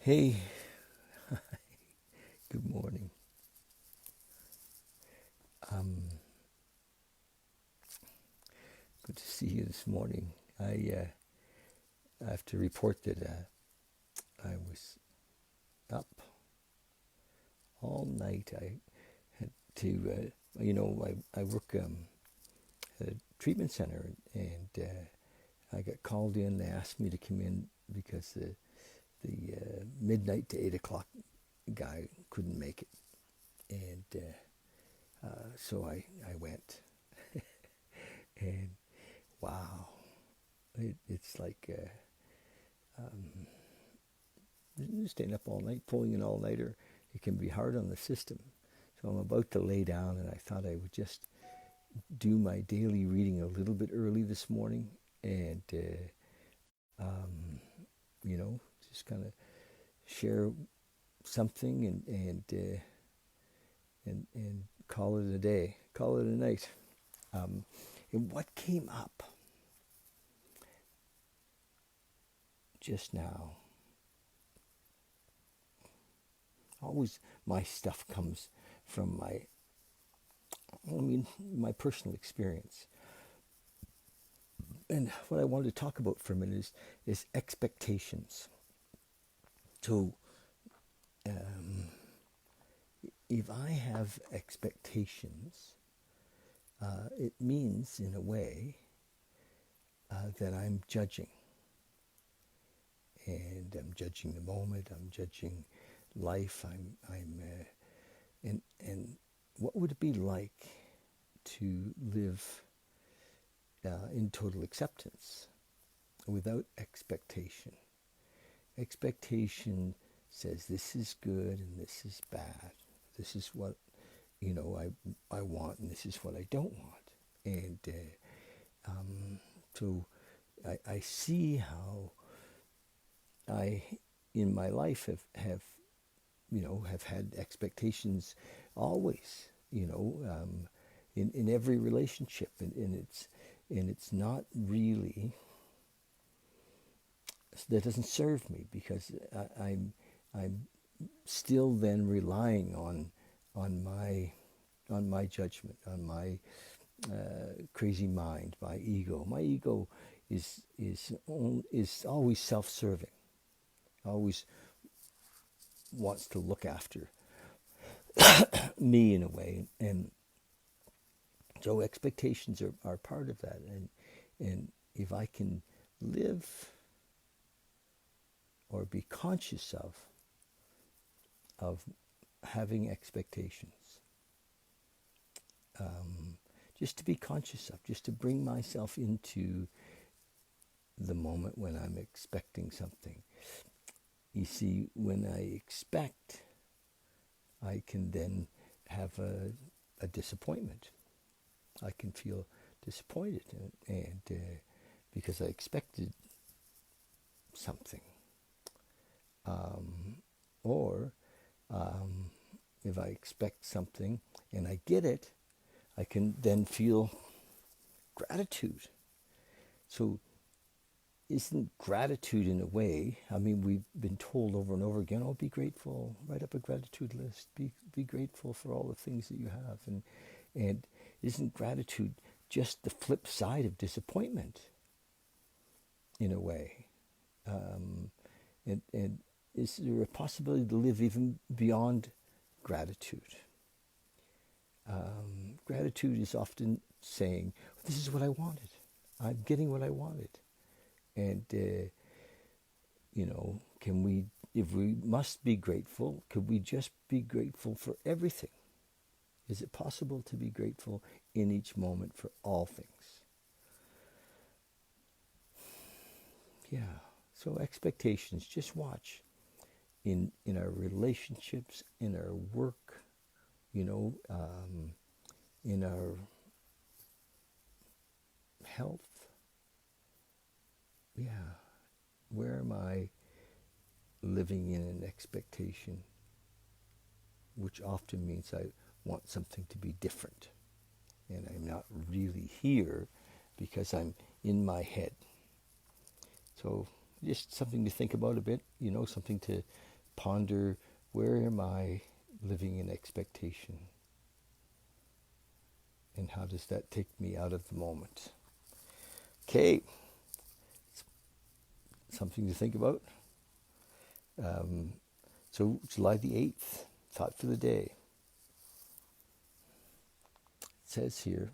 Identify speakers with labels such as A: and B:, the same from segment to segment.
A: Hey, good morning. Um, Good to see you this morning. I have to report that I was up all night. I had to, I work at a treatment center, and I got called in. They asked me to come in because the midnight to 8 o'clock guy couldn't make it, and so I went. And wow, it's like staying up all night, pulling an all-nighter. It can be hard on the system. So I'm about to lay down, and I thought I would just do my daily reading a little bit early this morning, and um, just kind of share something and call it a day, call it a night. And what came up just now, always my stuff comes from my personal experience. And what I wanted to talk about for a minute is expectations. So if I have expectations, it means, in a way, that I'm judging. And I'm judging the moment. I'm judging life. And what would it be like to live in total acceptance without expectation? Expectation says this is good and this is bad. This is what I want, and this is what I don't want. And so I see how I, in my life, have had expectations always, in every relationship, and it's not really, that doesn't serve me, because I'm still then relying on my judgment, on my crazy mind, my ego. My ego is always self-serving, always wants to look after me in a way, and so expectations are part of that. And if I can live or be conscious of having expectations, just to be conscious of, just to bring myself into the moment when I'm expecting something. You see, when I expect, I can then have a disappointment. I can feel disappointed, and because I expected something. Or if I expect something and I get it, I can then feel gratitude. So isn't gratitude, in a way, we've been told over and over again, be grateful, write up a gratitude list, be grateful for all the things that you have. And isn't gratitude just the flip side of disappointment, in a way? And is there a possibility to live even beyond gratitude? Gratitude is often saying, this is what I wanted. I'm getting what I wanted. And, can we, if we must be grateful, could we just be grateful for everything? Is it possible to be grateful in each moment for all things? Yeah. So expectations, just watch in our relationships, in our work, in our health. Yeah. Where am I living in an expectation, which often means I want something to be different, and I'm not really here because I'm in my head. So just something to think about a bit, something to ponder, where am I living in expectation? And how does that take me out of the moment? Okay, something to think about. So July the 8th, thought for the day. It says here,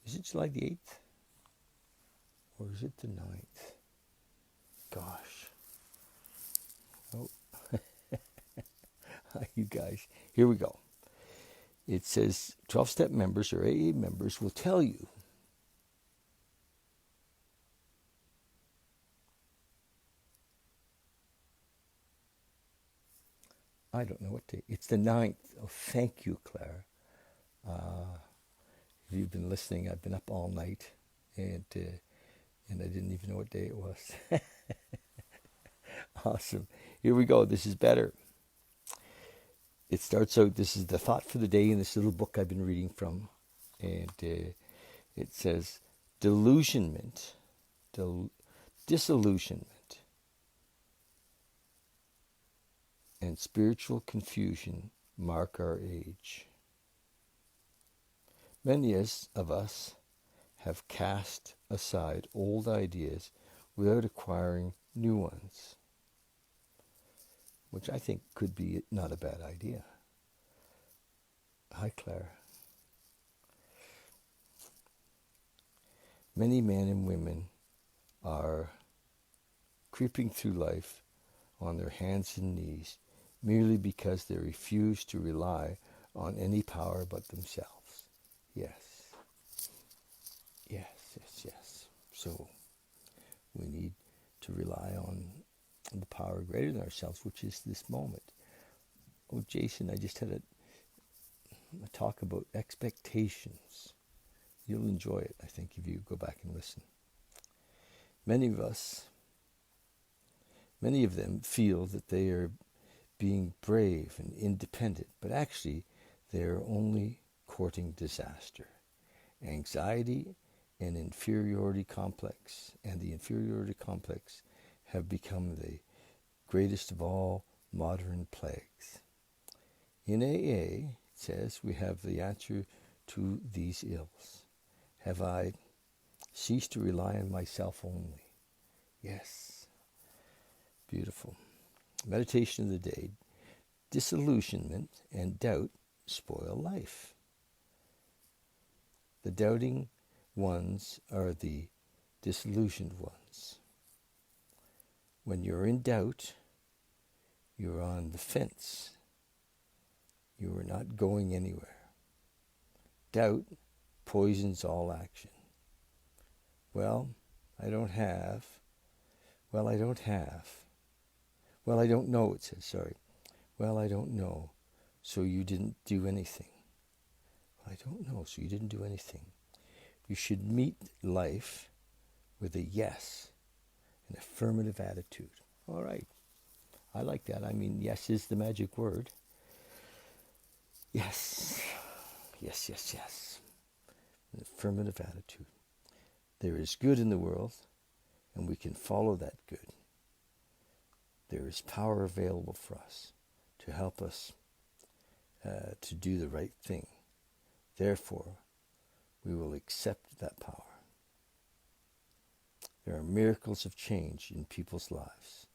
A: is it July the 8th? Or is it the 9th? Gosh. Oh, you guys. Here we go. It says 12-step members or AA members will tell you I don't know what day. It's the 9th. Oh, thank you, Claire. If you've been listening, I've been up all night, and I didn't even know what day it was. Awesome. Here we go. This is better. It starts out, this is the thought for the day in this little book I've been reading from. And it says, disillusionment, and spiritual confusion mark our age. Many of us have cast aside old ideas without acquiring new ones, which I think could be not a bad idea. Hi, Claire. Many men and women are creeping through life on their hands and knees merely because they refuse to rely on any power but themselves. Yes. Yes, yes, yes. So we need to rely on the power greater than ourselves, which is this moment. Oh, Jason, I just had a talk about expectations. You'll enjoy it, I think, if you go back and listen. Many of them feel that they are being brave and independent, but actually they are only courting disaster. Anxiety and inferiority complex, and the inferiority complex have become the greatest of all modern plagues. In AA, it says, we have the answer to these ills. Have I ceased to rely on myself only? Yes. Beautiful. Meditation of the day. Disillusionment and doubt spoil life. The doubting ones are the disillusioned ones. When you're in doubt, you're on the fence. You are not going anywhere. Doubt poisons all action. Well, I don't have. Well, I don't have. Well, I don't know, it says, sorry. Well, I don't know, so you didn't do anything. I don't know, so you didn't do anything. You should meet life with a yes, an affirmative attitude. All right. I like that. I mean, yes is the magic word. Yes. Yes, yes, yes. An affirmative attitude. There is good in the world, and we can follow that good. There is power available for us to help us to do the right thing. Therefore, we will accept that power. There are miracles of change in people's lives.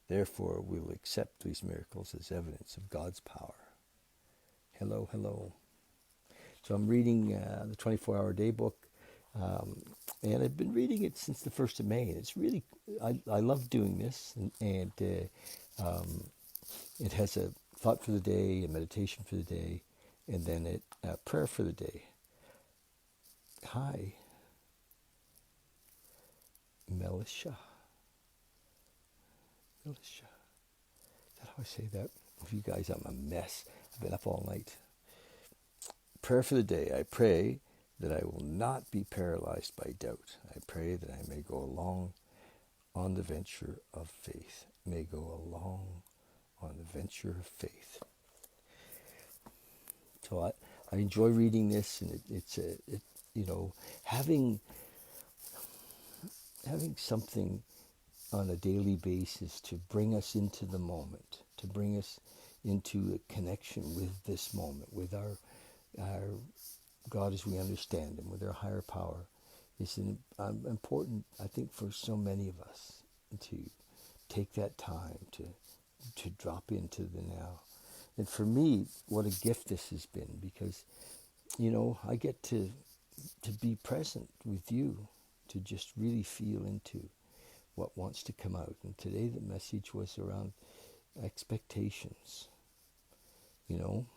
A: Therefore, we will accept these miracles as evidence of God's power. Hello, hello. So I'm reading the 24-Hour Day book, and I've been reading it since the 1st of May. And it's really, I love doing this, and it has a thought for the day, a meditation for the day, and then a prayer for the day. Hi, Melisha. Is that how I say that? With you guys, I'm a mess. I've been up all night. Prayer for the day. I pray that I will not be paralyzed by doubt. I pray that I may go along on the venture of faith. May go along on the venture of faith. So I enjoy reading this, and you know, having something on a daily basis to bring us into the moment, to bring us into a connection with this moment, with our God as we understand Him, with our higher power, is important, I think, for so many of us to take that time to drop into the now. And for me, what a gift this has been, because, you know, I get to be present with you, to just really feel into what wants to come out. And today the message was around expectations, you know.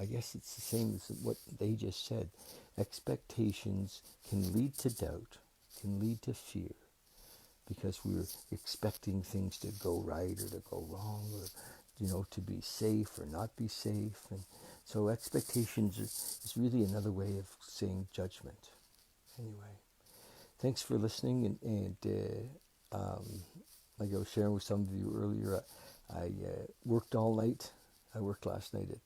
A: I guess it's the same as what they just said. Expectations can lead to doubt, can lead to fear, because we're expecting things to go right or to go wrong, or, you know, to be safe or not be safe. And so expectations is really another way of saying judgment. Anyway, thanks for listening. Like I was sharing with some of you earlier, I worked all night. I worked last night at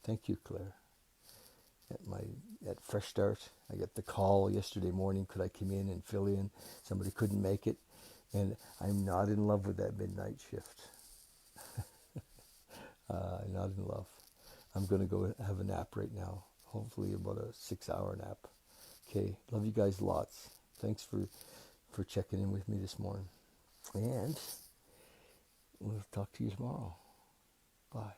A: thank you, Claire, at Fresh Start. I got the call yesterday morning, could I come in and fill in? Somebody couldn't make it. And I'm not in love with that midnight shift. Not in love. I'm going to go have a nap right now. Hopefully about a 6-hour nap. Okay, love you guys lots. Thanks for checking in with me this morning. And we'll talk to you tomorrow. Bye.